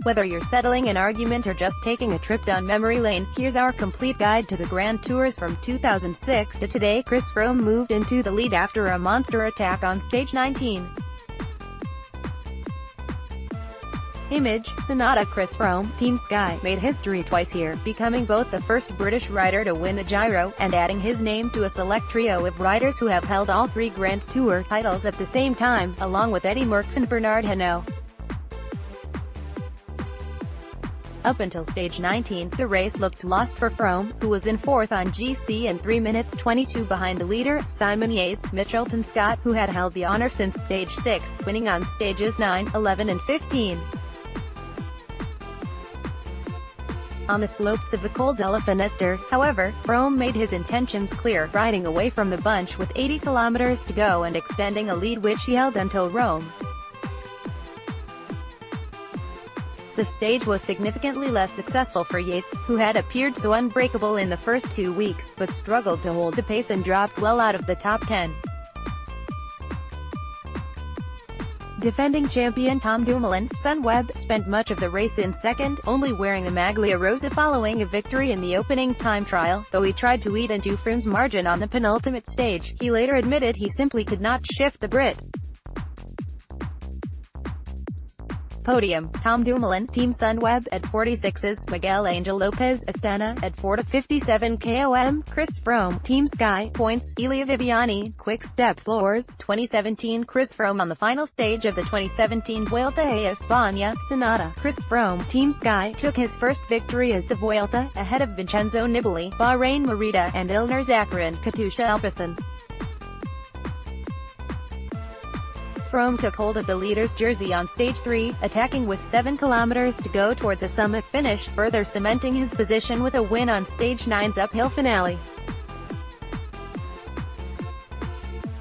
Whether you're settling an argument or just taking a trip down memory lane, here's our complete guide to the Grand Tours from 2006 to today. Chris Froome moved into the lead after a monster attack on stage 19. Image, Sunada Chris Froome, Team Sky, made history twice here, becoming both the first British rider to win the Giro, and adding his name to a select trio of riders who have held all three Grand Tour titles at the same time, along with Eddy, Merckx and Hinault. Up until stage 19, the race looked lost for Froome, who was in fourth on GC and 3 minutes 22 behind the leader, Simon Yates, Mitchelton Scott, who had held the honour since stage 6, winning on stages 9, 11 and 15. On the slopes of the Col de la Fenester, however, Froome made his intentions clear, riding away from the bunch with 80 kilometers to go and extending a lead which he held until Rome. The stage was significantly less successful for Yates, who had appeared so unbreakable in the first 2 weeks, but struggled to hold the pace and dropped well out of the top 10. Defending champion Tom Dumoulin, Sunweb, spent much of the race in second, only wearing the Maglia Rosa following a victory in the opening time trial, though he tried to eat into Froome's margin on the penultimate stage. He later admitted he simply could not shift the Brit. Podium, Tom Dumoulin, Team Sunweb, at 46s, Miguel Angel Lopez, Astana, at 4:57 km, Chris Froome, Team Sky, points, Elia Viviani, Quick Step Floors, 2017 Chris Froome on the final stage of the 2017 Vuelta a España, Sunada Chris Froome, Team Sky, took his first victory as the Vuelta, ahead of Vincenzo Nibali, Bahrain Merida, and Ilnur Zakarin, Katusha Alpecin. Froome took hold of the leader's jersey on stage 3, attacking with 7 kilometers to go towards a summit finish, further cementing his position with a win on stage 9's uphill finale.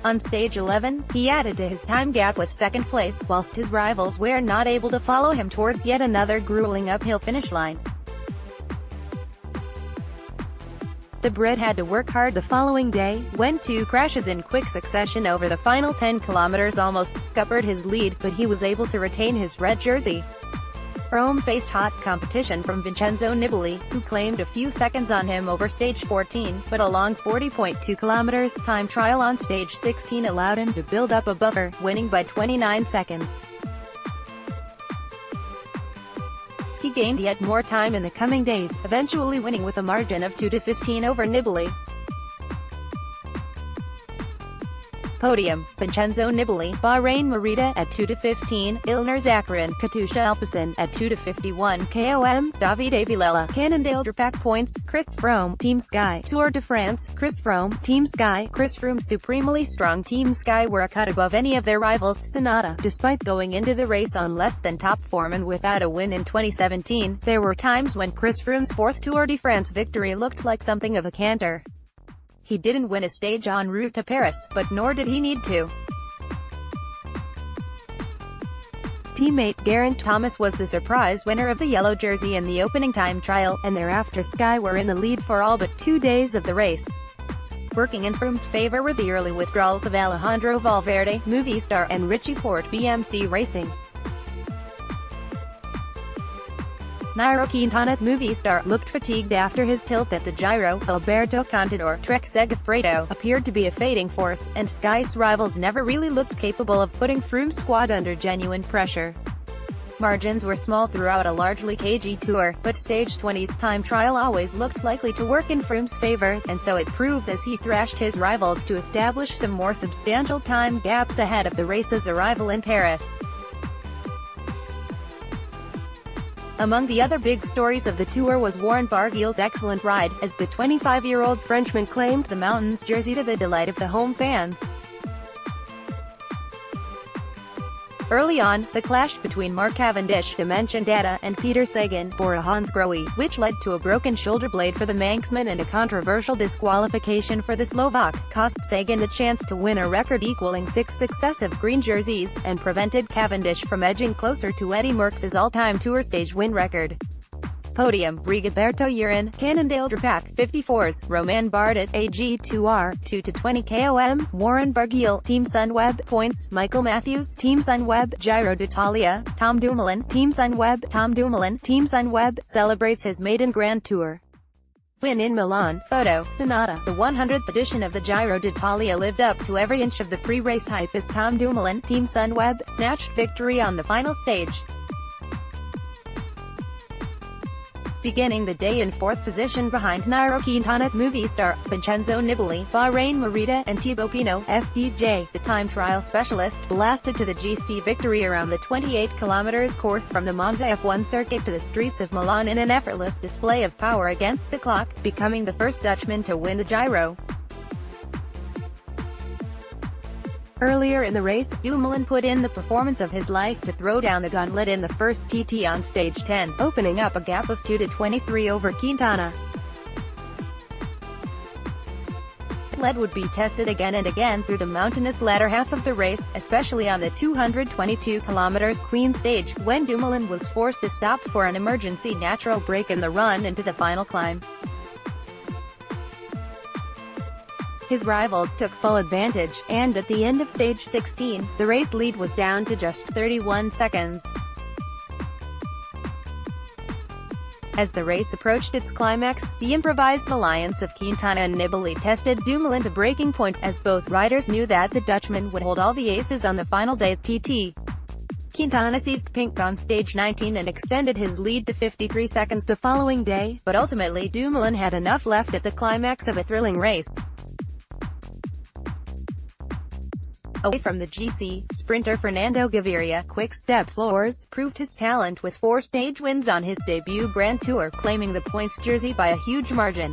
On stage 11, he added to his time gap with second place, whilst his rivals were not able to follow him towards yet another grueling uphill finish line. The Brit had to work hard the following day, when 2 crashes in quick succession over the final 10 kilometers almost scuppered his lead, but he was able to retain his red jersey. Froome faced hot competition from Vincenzo Nibali, who claimed a few seconds on him over stage 14, but a long 40.2 kilometers time trial on stage 16 allowed him to build up a buffer, winning by 29 seconds. He gained yet more time in the coming days, eventually winning with a margin of 2-15 over Nibali. Podium, Vincenzo Nibali, Bahrain Merida, at 2-15, Ilnur Zakarin, Katusha Alpecin, at 2-51 km, Davide Villela, Cannondale Drapac points, Chris Froome, Team Sky, Tour de France, Chris Froome, Team Sky, Chris Froome supremely strong Team Sky were a cut above any of their rivals, Sunada. Despite going into the race on less than top form and without a win in 2017, there were times when Chris Froome's 4th Tour de France victory looked like something of a canter. He didn't win a stage en route to Paris, but nor did he need to. Teammate Geraint Thomas was the surprise winner of the yellow jersey in the opening time trial, and thereafter Sky were in the lead for all but 2 days of the race. Working in Froome's favour were the early withdrawals of Alejandro Valverde, Movistar, and Richie Porte, BMC Racing. Nairo Quintana, Movistar, looked fatigued after his tilt at the Giro. Alberto Contador, Trek Segafredo, appeared to be a fading force, and Sky's rivals never really looked capable of putting Froome's squad under genuine pressure. Margins were small throughout a largely cagey tour, but stage 20's time trial always looked likely to work in Froome's favour, and so it proved as he thrashed his rivals to establish some more substantial time gaps ahead of the race's arrival in Paris. Among the other big stories of the tour was Warren Barguil's excellent ride, as the 25-year-old Frenchman claimed the mountains jersey to the delight of the home fans. Early on, the clash between Mark Cavendish, Dimension Data, and Peter Sagan, bore a Hansgrohe, which led to a broken shoulder blade for the Manxman and a controversial disqualification for the Slovak, cost Sagan the chance to win a record equaling 6 successive green jerseys, and prevented Cavendish from edging closer to Eddy Merckx's all-time Tour stage win record. Podium, Rigoberto Urán, Cannondale Drapac, 54s, Romain Bardet, AG2R, 2-20 KOM, Warren Barguil, Team Sunweb, points, Michael Matthews, Team Sunweb, Giro d'Italia, Tom Dumoulin, Team Sunweb, Tom Dumoulin, Team Sunweb, celebrates his maiden Grand Tour win in Milan. Photo, Sunada. The 100th edition of the Giro d'Italia lived up to every inch of the pre-race hype as Tom Dumoulin, Team Sunweb, snatched victory on the final stage. Beginning the day in 4th position behind Nairo Quintana, Movistar, Vincenzo Nibali, Bahrain Merida, and Thibaut Pinot, FDJ. The time trial specialist blasted to the GC victory around the 28 km course from the Monza F1 circuit to the streets of Milan in an effortless display of power against the clock, becoming the first Dutchman to win the Giro. Earlier in the race, Dumoulin put in the performance of his life to throw down the gauntlet in the first TT on stage 10, opening up a gap of 2-23 over Quintana. Lead would be tested again and again through the mountainous latter half of the race, especially on the 222 km Queen stage, when Dumoulin was forced to stop for an emergency natural break in the run into the final climb. His rivals took full advantage, and at the end of stage 16, the race lead was down to just 31 seconds. As the race approached its climax, the improvised alliance of Quintana and Nibali tested Dumoulin to breaking point, as both riders knew that the Dutchman would hold all the aces on the final day's TT. Quintana seized pink on stage 19 and extended his lead to 53 seconds the following day, but ultimately Dumoulin had enough left at the climax of a thrilling race. Away from the GC, sprinter Fernando Gaviria, Quick-Step Floors, proved his talent with 4 stage wins on his debut Grand Tour, claiming the points jersey by a huge margin.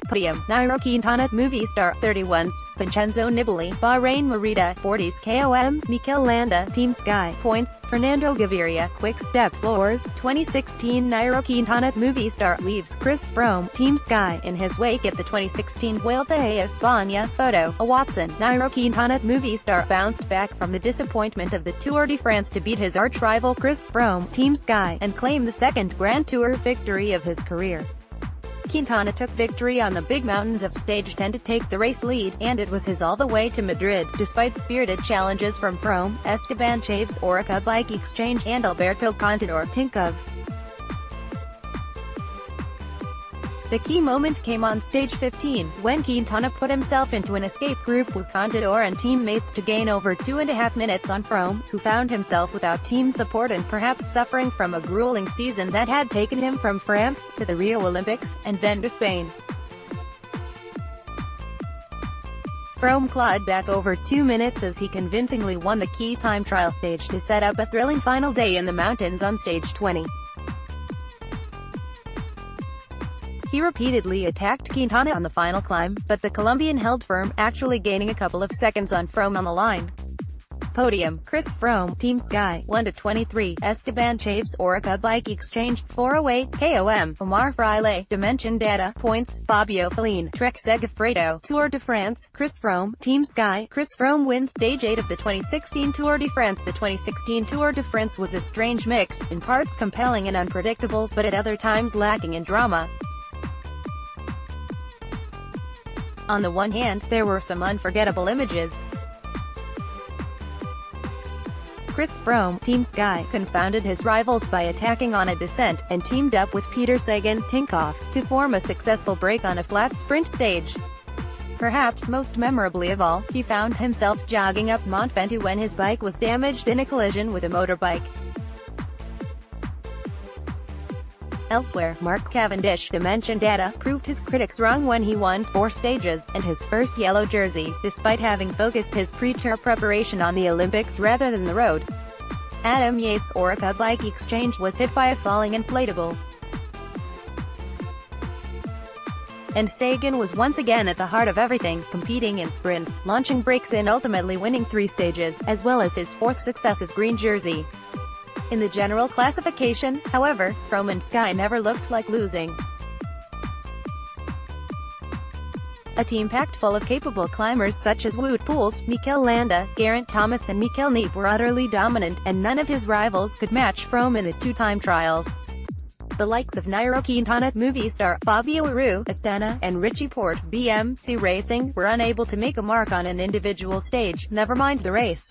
Podium, Nairo Quintana, Movistar, 31s, Vincenzo Nibali, Bahrain Merida, 40s KOM, Mikel Landa, Team Sky, points, Fernando Gaviria, Quick-Step Floors, 2016 Nairo Quintana, Movistar, leaves Chris Froome, Team Sky, in his wake at the 2016 Vuelta a España. Photo, a Watson, Nairo Quintana, Movistar, bounced back from the disappointment of the Tour de France to beat his arch-rival Chris Froome, Team Sky, and claim the second Grand Tour victory of his career. Quintana took victory on the big mountains of stage 10 to take the race lead, and it was his all the way to Madrid, despite spirited challenges from Froome, Esteban Chaves, Orica Bike Exchange, and Alberto Contador. Tinkoff. The key moment came on stage 15, when Quintana put himself into an escape group with Contador and teammates to gain over 2.5 minutes on Froome, who found himself without team support and perhaps suffering from a grueling season that had taken him from France, to the Rio Olympics, and then to Spain. Froome clawed back over 2 minutes as he convincingly won the key time trial stage to set up a thrilling final day in the mountains on stage 20. He repeatedly attacked Quintana on the final climb, but the Colombian held firm, actually gaining a couple of seconds on Froome on the line. Podium, Chris Froome, Team Sky, 1-23, Esteban Chaves, Orica Bike Exchange, 408, KOM, Omar Fraile, Dimension Data, points, Fabio Follin, Trek Segafredo, Tour de France, Chris Froome, Team Sky. Chris Froome wins stage 8 of the 2016 Tour de France. The 2016 Tour de France was a strange mix, in parts compelling and unpredictable, but at other times lacking in drama. On the one hand, there were some unforgettable images. Chris Froome, Team Sky, confounded his rivals by attacking on a descent, and teamed up with Peter Sagan, Tinkoff, to form a successful break on a flat sprint stage. Perhaps most memorably of all, he found himself jogging up Mont Ventoux when his bike was damaged in a collision with a motorbike. Elsewhere, Mark Cavendish, Dimension Data, proved his critics wrong when he won 4 stages, and his first yellow jersey, despite having focused his pre-tour preparation on the Olympics rather than the road. Adam Yates' Orica Bike Exchange was hit by a falling inflatable. And Sagan was once again at the heart of everything, competing in sprints, launching breaks and ultimately winning 3 stages, as well as his 4th successive green jersey. In the general classification, however, Froome and Sky never looked like losing. A team packed full of capable climbers such as Wout Poels, Mikel Landa, Geraint Thomas and Mikel Niep were utterly dominant, and none of his rivals could match Froome in the two-time trials. The likes of Nairo Quintana, Movistar, Fabio Aru, Astana, and Richie Porte, BMC Racing, were unable to make a mark on an individual stage, never mind the race.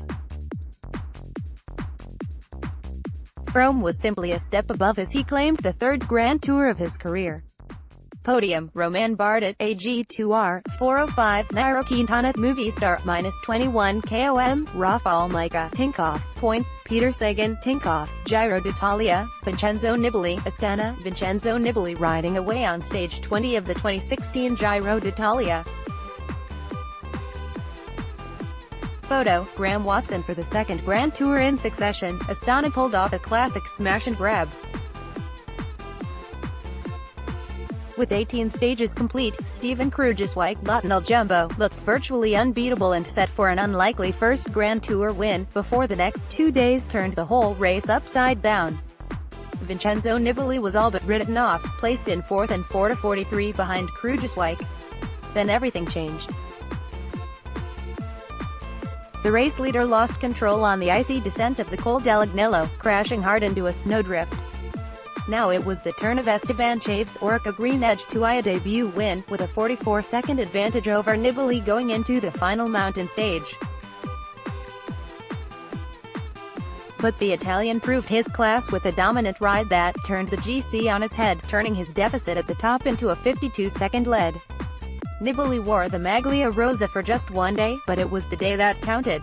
Froome was simply a step above as he claimed the third Grand Tour of his career. Podium: Romain Bardet, AG2R, 405, Nairo Quintana, Movistar, -21 km, Rafał Majka, Tinkoff, points, Peter Sagan, Tinkoff, Giro d'Italia, Vincenzo Nibali, Astana, Vincenzo Nibali riding away on stage 20 of the 2016 Giro d'Italia. Photo: Graham Watson. For the second Grand Tour in succession, Astana pulled off a classic smash and grab. With 18 stages complete, Steven Kruijswijk, Lottinal Jumbo, looked virtually unbeatable and set for an unlikely first Grand Tour win, before the next 2 days turned the whole race upside down. Vincenzo Nibali was all but written off, placed in 4th and 4:43 behind Kruijswijk. Then everything changed. The race leader lost control on the icy descent of the Col dell'Agnello, crashing hard into a snowdrift. Now it was the turn of Esteban Chaves' Orica Green Edge to a debut win, with a 44-second advantage over Nibali going into the final mountain stage. But the Italian proved his class with a dominant ride that turned the GC on its head, turning his deficit at the top into a 52-second lead. Nibali wore the Maglia Rosa for just one day, but it was the day that counted.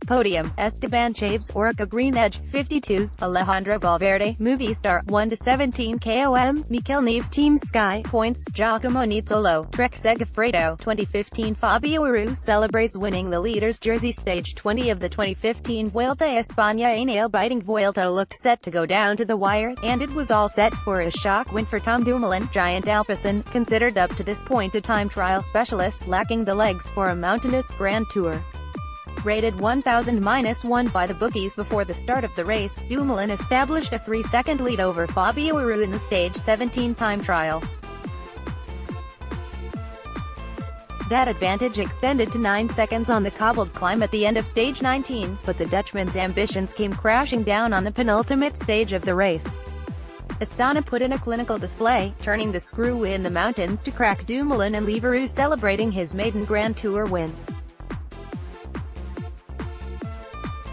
Podium: Esteban Chaves, Orica Green Edge, 52s, Alejandro Valverde, Movistar, 1-17 km, Mikel Niep, Team Sky, points, Giacomo Nizzolo, Trek Segafredo, 2015 Fabio Aru celebrates winning the leader's jersey. Stage 20 of the 2015 Vuelta a España. A nail-biting Vuelta looked set to go down to the wire, and it was all set for a shock win for Tom Dumoulin, Giant Alpecin, considered up to this point a time trial specialist, lacking the legs for a mountainous Grand Tour. Rated 1,000-1 by the bookies before the start of the race, Dumoulin established a 3-second lead over Fabio Aru in the stage 17 time trial. That advantage extended to 9 seconds on the cobbled climb at the end of stage 19, but the Dutchman's ambitions came crashing down on the penultimate stage of the race. Astana put in a clinical display, turning the screw in the mountains to crack Dumoulin and leave Aru celebrating his maiden Grand Tour win.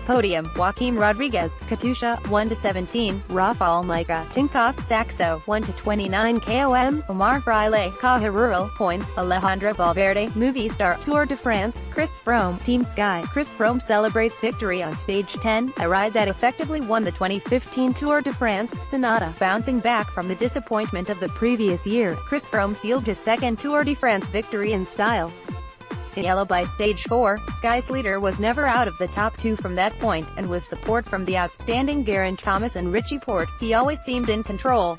Podium: Joaquim Rodriguez, Katusha, 1-17, Rafał Majka, Tinkoff Saxo, 1-29 km, Omar Fraile, Caja Rural, points, Alejandro Valverde, Movistar, Tour de France, Chris Froome, Team Sky. Chris Froome celebrates victory on stage 10, a ride that effectively won the 2015 Tour de France. Sunada, bouncing back from the disappointment of the previous year, Chris Froome sealed his second Tour de France victory in style. In yellow by stage 4, Sky's leader was never out of the top 2 from that point, and with support from the outstanding Geraint Thomas and Richie Porte, he always seemed in control.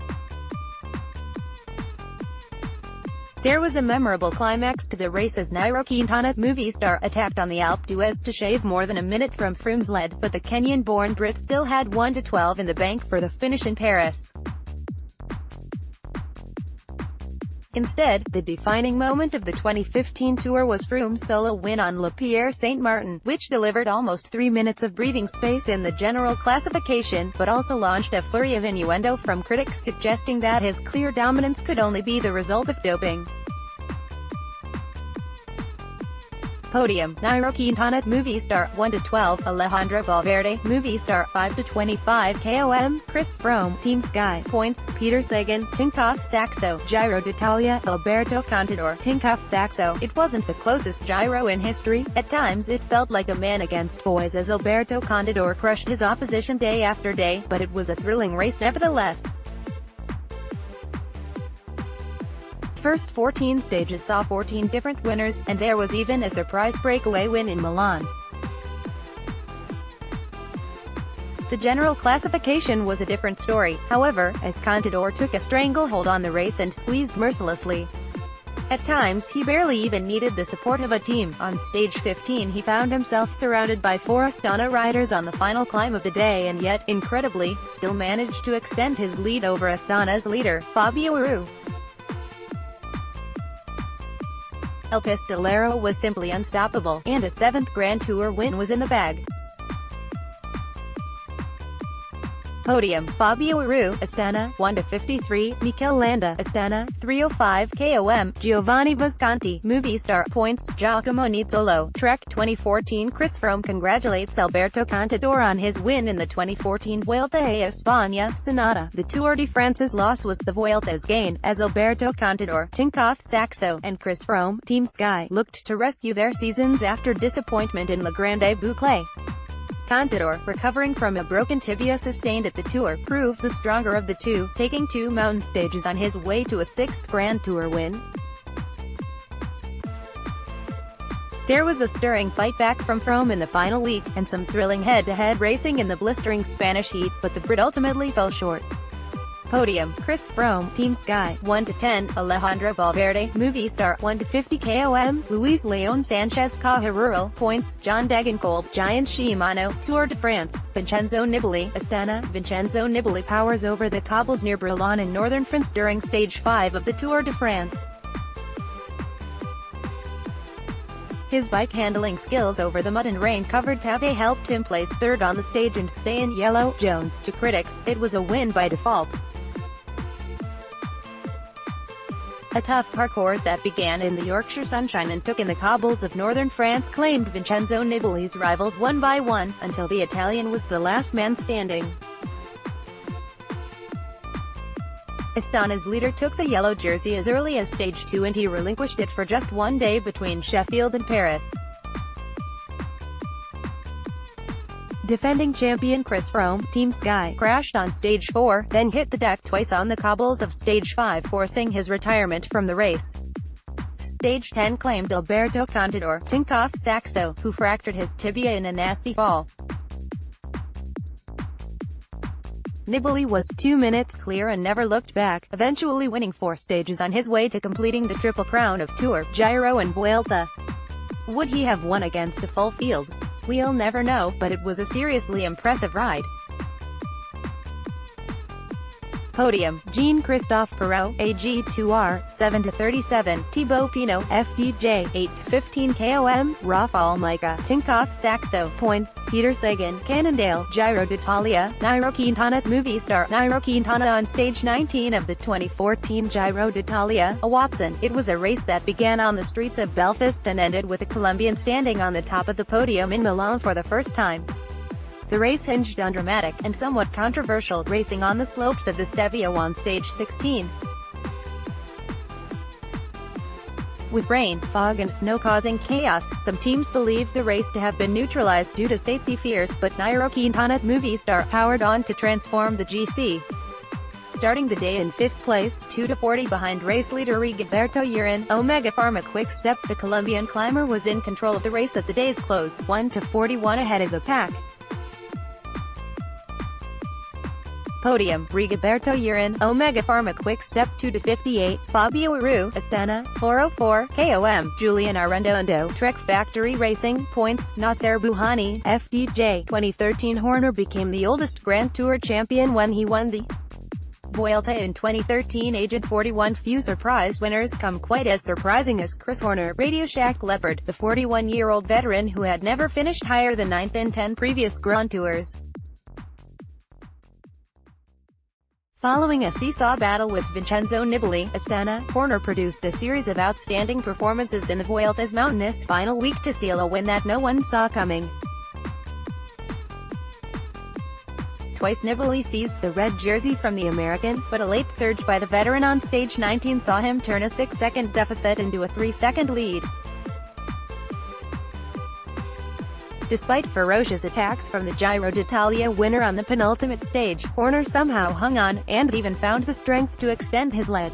There was a memorable climax to the race as Nairo Quintana, Movistar, attacked on the Alpe d'Huez to shave more than a minute from Froome's lead, but the Kenyan-born Brit still had 1-12 in the bank for the finish in Paris. Instead, the defining moment of the 2015 Tour was Froome's solo win on Le Pierre Saint-Martin, which delivered almost 3 minutes of breathing space in the general classification, but also launched a flurry of innuendo from critics suggesting that his clear dominance could only be the result of doping. Podium: Nairo Quintana, Movistar, 1-12, Alejandro Valverde, Movistar, 5-25 km, Chris Froome, Team Sky, points, Peter Sagan, Tinkoff Saxo, Giro d'Italia, Alberto Contador, Tinkoff Saxo. It wasn't the closest Giro in history. At times it felt like a man against boys as Alberto Contador crushed his opposition day after day, but it was a thrilling race nevertheless. First 14 stages saw 14 different winners, and there was even a surprise breakaway win in Milan. The general classification was a different story, however, as Contador took a stranglehold on the race and squeezed mercilessly. At times he barely even needed the support of a team. On stage 15 he found himself surrounded by 4 Astana riders on the final climb of the day, and yet, incredibly, still managed to extend his lead over Astana's leader, Fabio Aru. El Pistolero was simply unstoppable, and a 7th Grand Tour win was in the bag. Podium: Fabio Aru, Astana, 1:53, Mikel Landa, Astana, 3:05 km, Giovanni Visconti, Movistar, points, Giacomo Nizzolo, Trek, 2014. Chris Froome congratulates Alberto Contador on his win in the 2014 Vuelta a España, Sunada. The Tour de France's loss was the Vuelta's gain, as Alberto Contador, Tinkoff Saxo, and Chris Froome, Team Sky, looked to rescue their seasons after disappointment in La Grande Boucle. Contador, recovering from a broken tibia sustained at the Tour, proved the stronger of the two, taking 2 mountain stages on his way to a 6th Grand Tour win. There was a stirring fight back from Froome in the final week, and some thrilling head-to-head racing in the blistering Spanish heat, but the Brit ultimately fell short. Podium: Chris Froome, Team Sky, 1:10, Alejandro Valverde, Movistar, 1:50 km, Luis Leon Sanchez Caja Rural, points, John Degenkolb, Giant Shimano, Tour de France, Vincenzo Nibali, Astana. Vincenzo Nibali powers over the cobbles near Brilon in northern France during Stage 5 of the Tour de France. His bike-handling skills over the mud and rain-covered pave helped him place 3rd on the stage and stay in yellow. Jones to critics, it was a win by default. A tough parcours that began in the Yorkshire sunshine and took in the cobbles of northern France claimed Vincenzo Nibali's rivals one by one, until the Italian was the last man standing. Astana's leader took the yellow jersey as early as Stage 2 and he relinquished it for just 1 day between Sheffield and Paris. Defending champion Chris Froome, Team Sky, crashed on Stage 4, then hit the deck twice on the cobbles of Stage 5, forcing his retirement from the race. Stage 10 claimed Alberto Contador, Tinkoff Saxo, who fractured his tibia in a nasty fall. Nibali was 2 minutes clear and never looked back, eventually winning 4 stages on his way to completing the Triple Crown of Tour, Giro and Vuelta. Would he have won against a full field? We'll never know, but it was a seriously impressive ride. Podium: Jean-Christophe Perrault, AG2R, 7:37, Thibaut Pinot, FDJ, 8:15 km, Rafał Majka, Tinkoff Saxo, points, Peter Sagan, Cannondale, Giro d'Italia, Nairo Quintana, Movistar, Nairo Quintana on Stage 19 of the 2014 Giro d'Italia, a Watson. It was a race that began on the streets of Belfast and ended with a Colombian standing on the top of the podium in Milan for the first time. The race hinged on dramatic, and somewhat controversial, racing on the slopes of the Stelvio on Stage 16. With rain, fog and snow causing chaos, some teams believed the race to have been neutralized due to safety fears, but Nairo Quintana, Movistar, powered on to transform the GC. Starting the day in 5th place, 2:40 behind race leader Rigoberto Urán, Omega Pharma Quick-Step, the Colombian climber was in control of the race at the day's close, 1:41 ahead of the pack. Podium: Rigoberto Urán, Omega Pharma Quick-Step, 2:58, Fabio Aru, Astana, 4:04 km, Julian Arredondo, Trek Factory Racing, points, Nasser Bouhanni, FDJ, 2013. Horner became the oldest Grand Tour champion when he won the Vuelta in 2013, aged 41. Few surprise winners come quite as surprising as Chris Horner. Radio Shack Leopard, the 41-year-old veteran who had never finished higher than 9th in 10 previous Grand Tours. Following a seesaw battle with Vincenzo Nibali, Astana, Horner produced a series of outstanding performances in the Vuelta's mountainous final week to seal a win that no one saw coming. Twice Nibali seized the red jersey from the American, but a late surge by the veteran on Stage 19 saw him turn a 6-second deficit into a 3-second lead. Despite ferocious attacks from the Giro d'Italia winner on the penultimate stage, Horner somehow hung on, and even found the strength to extend his lead.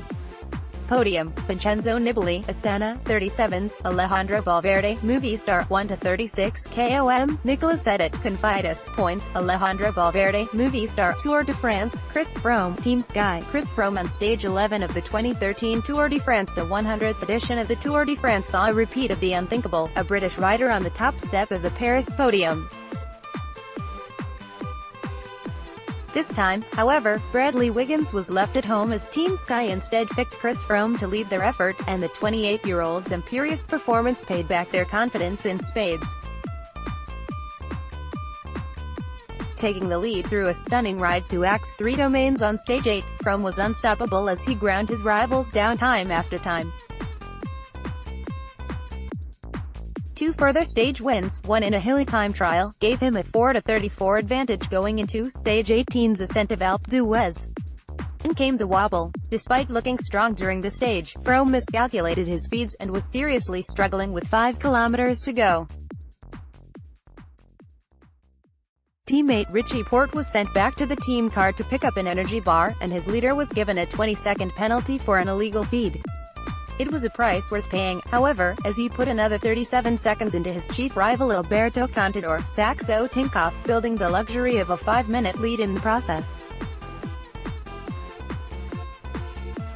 Podium: Vincenzo Nibali, Astana, 37s, Alejandro Valverde, Movistar, 1:36 km, Nicolas Eddy, Confidus, points, Alejandro Valverde, Movistar, Tour de France, Chris Froome, Team Sky. Chris Froome on Stage 11 of the 2013 Tour de France. The 100th edition of the Tour de France saw a repeat of the unthinkable, a British rider on the top step of the Paris podium. This time, however, Bradley Wiggins was left at home as Team Sky instead picked Chris Froome to lead their effort, and the 28-year-old's imperious performance paid back their confidence in spades. Taking the lead through a stunning ride to Axe 3 domains on stage 8, Froome was unstoppable as he ground his rivals down time after time. Two further stage wins, one in a hilly time trial, gave him a 4-34 advantage going into stage 18's ascent of Alpe d'Huez. Then came the wobble. Despite looking strong during the stage, Froome miscalculated his speeds and was seriously struggling with 5 kilometers to go. Teammate Richie Porte was sent back to the team car to pick up an energy bar, and his leader was given a 20-second penalty for an illegal feed. It was a price worth paying, however, as he put another 37 seconds into his chief rival Alberto Contador, Saxo Tinkoff, building the luxury of a 5-minute lead in the process.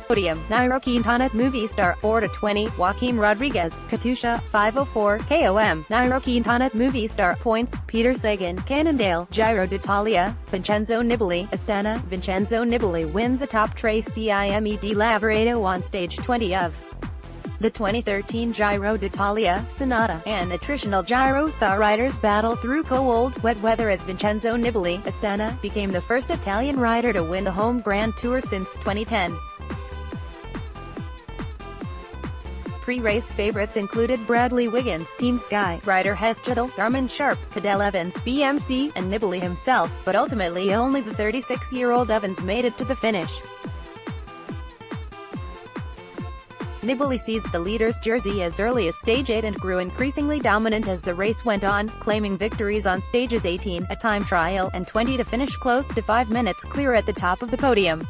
Podium: Nairo Quintana, Movistar, 4-20, Joaquim Rodriguez, Katusha, 5:04, KOM, Nairo Quintana, Movistar, points, Peter Sagan, Cannondale, Giro d'Italia, Vincenzo Nibali, Astana, Vincenzo Nibali wins a top trace CIMED Lavaredo on stage 20 of the 2013 Giro d'Italia. Sunada and attritional Giro saw riders battle through cold, wet weather as Vincenzo Nibali, Astana, became the first Italian rider to win the home Grand Tour since 2010. Pre-race favorites included Bradley Wiggins, Team Sky, Ryder Hesjedal, Garmin Sharp, Cadel Evans, BMC, and Nibali himself, but ultimately only the 36-year-old Evans made it to the finish. Nibali seized the leader's jersey as early as stage 8 and grew increasingly dominant as the race went on, claiming victories on stages 18, a time trial, and 20 to finish close to 5 minutes clear at the top of the podium.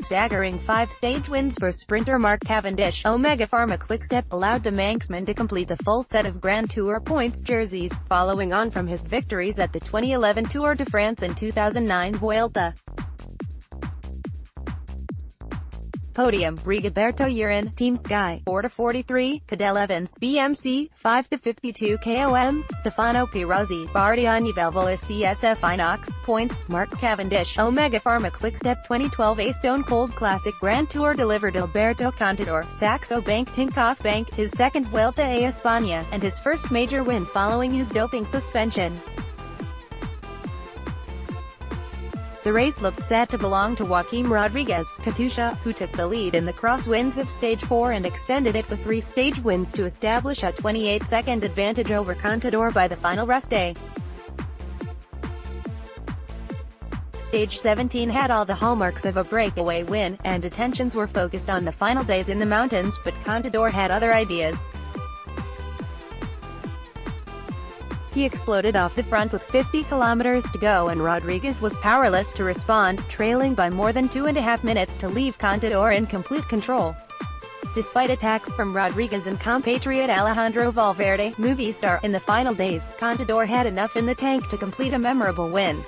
Staggering 5 stage wins for sprinter Mark Cavendish, Omega Pharma Quickstep, allowed the Manxman to complete the full set of Grand Tour points jerseys, following on from his victories at the 2011 Tour de France and 2009 Vuelta. Podium: Rigoberto Urán, Team Sky, 4-43, Cadel Evans, BMC, 5-52 KOM, Stefano Pirozzi, Bardiani Valvola CSF Inox, points, Mark Cavendish, Omega Pharma Quickstep 2012 A Stone Cold Classic Grand Tour delivered Alberto Contador, Saxo Bank Tinkoff Bank, his second Vuelta a España, and his first major win following his doping suspension. The race looked set to belong to Joaquim Rodriguez, Katusha, who took the lead in the crosswinds of Stage 4 and extended it with 3 stage wins to establish a 28-second advantage over Contador by the final rest day. Stage 17 had all the hallmarks of a breakaway win, and attentions were focused on the final days in the mountains, but Contador had other ideas. He exploded off the front with 50 kilometers to go and Rodriguez was powerless to respond, trailing by more than 2.5 minutes to leave Contador in complete control. Despite attacks from Rodriguez and compatriot Alejandro Valverde, Movistar, in the final days, Contador had enough in the tank to complete a memorable win.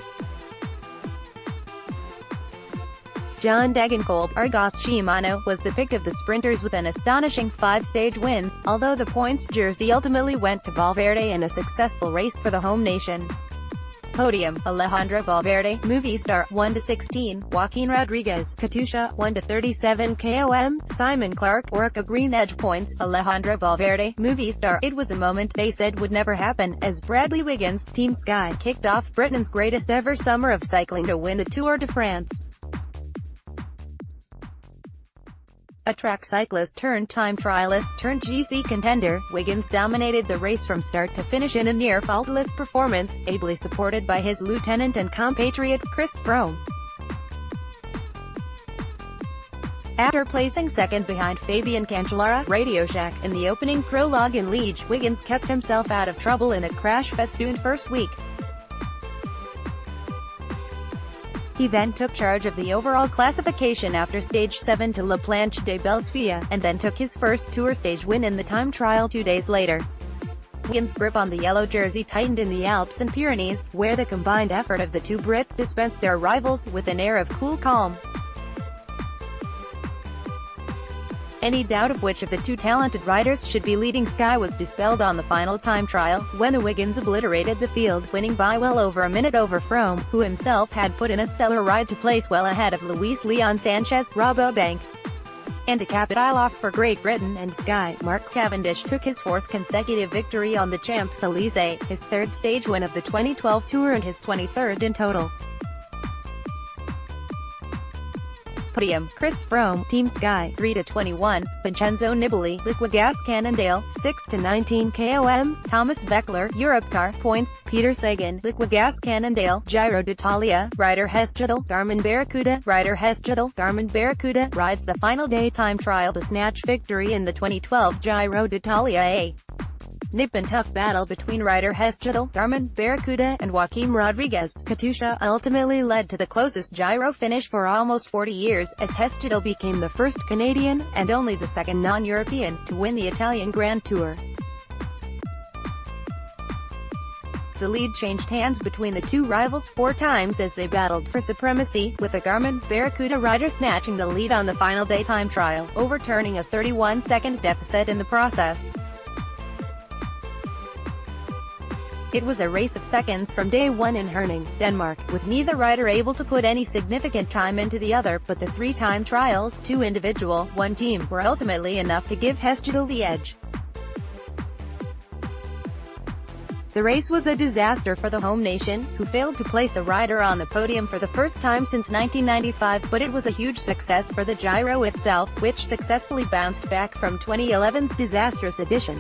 John Degenkolb, Argos Shimano, was the pick of the sprinters with an astonishing 5 stage wins, although the points jersey ultimately went to Valverde in a successful race for the home nation. Podium: Alejandro Valverde, Movistar, 1-16, Joaquim Rodriguez, Katusha, 1-37 KOM, Simon Clark, Orca Green Edge points, Alejandro Valverde, Movistar. It was the moment they said would never happen, as Bradley Wiggins, Team Sky, kicked off Britain's greatest ever summer of cycling to win the Tour de France. A track cyclist turned time trialist turned GC contender, Wiggins dominated the race from start to finish in a near-faultless performance, ably supported by his lieutenant and compatriot, Chris Froome. After placing second behind Fabian Cancellara, Radio Shack, in the opening prologue in Liège, Wiggins kept himself out of trouble in a crash-festooned first week. He then took charge of the overall classification after Stage 7 to La Planche de Bellesfia, and then took his first Tour stage win in the time trial 2 days later. Wiggins' grip on the yellow jersey tightened in the Alps and Pyrenees, where the combined effort of the two Brits dispensed their rivals with an air of cool calm. Any doubt of which of the two talented riders should be leading Sky was dispelled on the final time trial, when the Wiggins obliterated the field, winning by well over a minute over Froome, who himself had put in a stellar ride to place well ahead of Luis Leon Sanchez, Rabobank. And to cap it all off for Great Britain and Sky, Mark Cavendish took his fourth consecutive victory on the Champs-Élysées, his third stage win of the 2012 Tour and his 23rd in total. Podium: Chris Froome, Team Sky, 3-21, Vincenzo Nibali, Liquigas Cannondale, 6-19 KOM, Thomas Veckler, Europcar, points, Peter Sagan, Liquigas Cannondale, Giro d'Italia, Ryder Hesjedal, Garmin Barracuda, Ryder Hesjedal, Garmin Barracuda, rides the final day time trial to snatch victory in the 2012 Giro d'Italia. A nip and tuck battle between Ryder Hesjedal, Garmin Barracuda, and Joaquim Rodriguez, Katusha, ultimately led to the closest Giro finish for almost 40 years, as Hesjedal became the first Canadian, and only the second non-European, to win the Italian Grand Tour. The lead changed hands between the two rivals 4 times as they battled for supremacy, with the Garmin Barracuda rider snatching the lead on the final day time trial, overturning a 31-second deficit in the process. It was a race of seconds from day one in Herning, Denmark, with neither rider able to put any significant time into the other, but the 3 time trials, 2 individual, 1 team, were ultimately enough to give Hesjedal the edge. The race was a disaster for the home nation, who failed to place a rider on the podium for the first time since 1995, but it was a huge success for the Giro itself, which successfully bounced back from 2011's disastrous edition.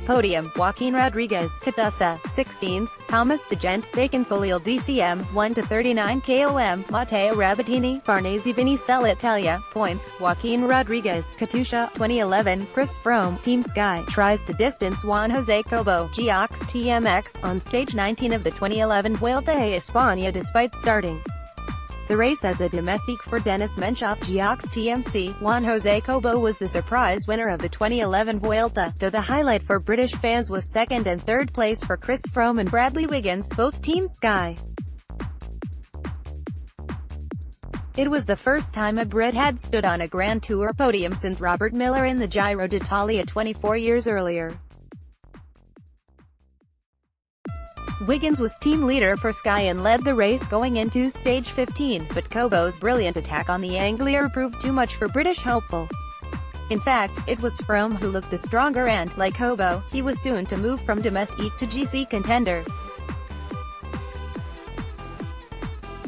Podium: Joaquim Rodriguez, Katusha, 16s, Thomas de Gent, Bacon Soleil DCM, 1-39 KOM, Matteo Rabottini, Farnese Vinicella Italia, points, Joaquim Rodriguez, Katusha, 2011, Chris Froome, Team Sky, tries to distance Juan Jose Cobo, Geox TMX, on stage 19 of the 2011 Vuelta a España despite starting the race as a domestique for Dennis Menchov, Geox TMC. Juan Jose Cobo was the surprise winner of the 2011 Vuelta, though the highlight for British fans was second and third place for Chris Froome and Bradley Wiggins, both Team Sky. It was the first time a Brit had stood on a Grand Tour podium since Robert Miller in the Giro d'Italia 24 years earlier. Wiggins was team leader for Sky and led the race going into stage 15, but Cobo's brilliant attack on the Anglier proved too much for British hopeful. In fact, it was Froome who looked the stronger and, like Cobo, he was soon to move from domestique to GC contender.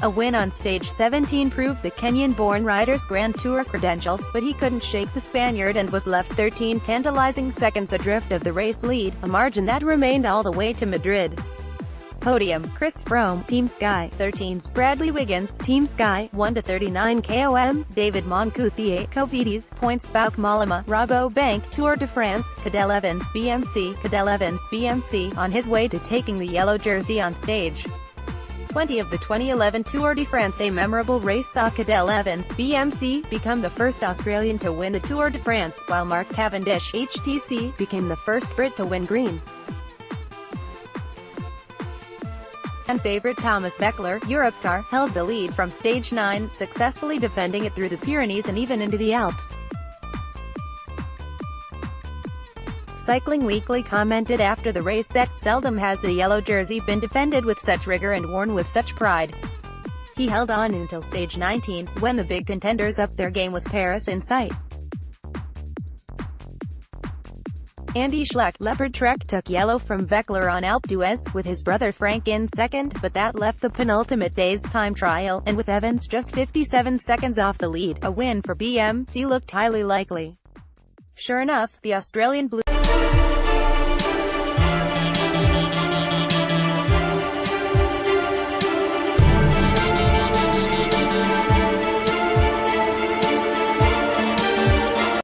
A win on stage 17 proved the Kenyan-born rider's Grand Tour credentials, but he couldn't shake the Spaniard and was left 13 tantalizing seconds adrift of the race lead, a margin that remained all the way to Madrid. Podium: Chris Froome, Team Sky, 13s, Bradley Wiggins, Team Sky, 1-39 KOM, David Moncouthier, Cofidis, points, Bauke Mollema, Rabobank, Tour de France, Cadel Evans, BMC, on his way to taking the yellow jersey on stage 20 of the 2011 Tour de France. A memorable race saw Cadel Evans, BMC, become the first Australian to win the Tour de France, while Mark Cavendish, HTC, became the first Brit to win green. And favorite Thomas Veckler, Europcar, held the lead from stage 9, successfully defending it through the Pyrenees and even into the Alps. Cycling Weekly commented after the race that seldom has the yellow jersey been defended with such rigor and worn with such pride. He held on until stage 19, when the big contenders upped their game with Paris in sight. Andy Schleck, Leopard Trek, took yellow from Veckler on Alpe d'Huez, with his brother Frank in second, but that left the penultimate day's time trial, and with Evans just 57 seconds off the lead, a win for BMC looked highly likely. Sure enough, the Australian Blue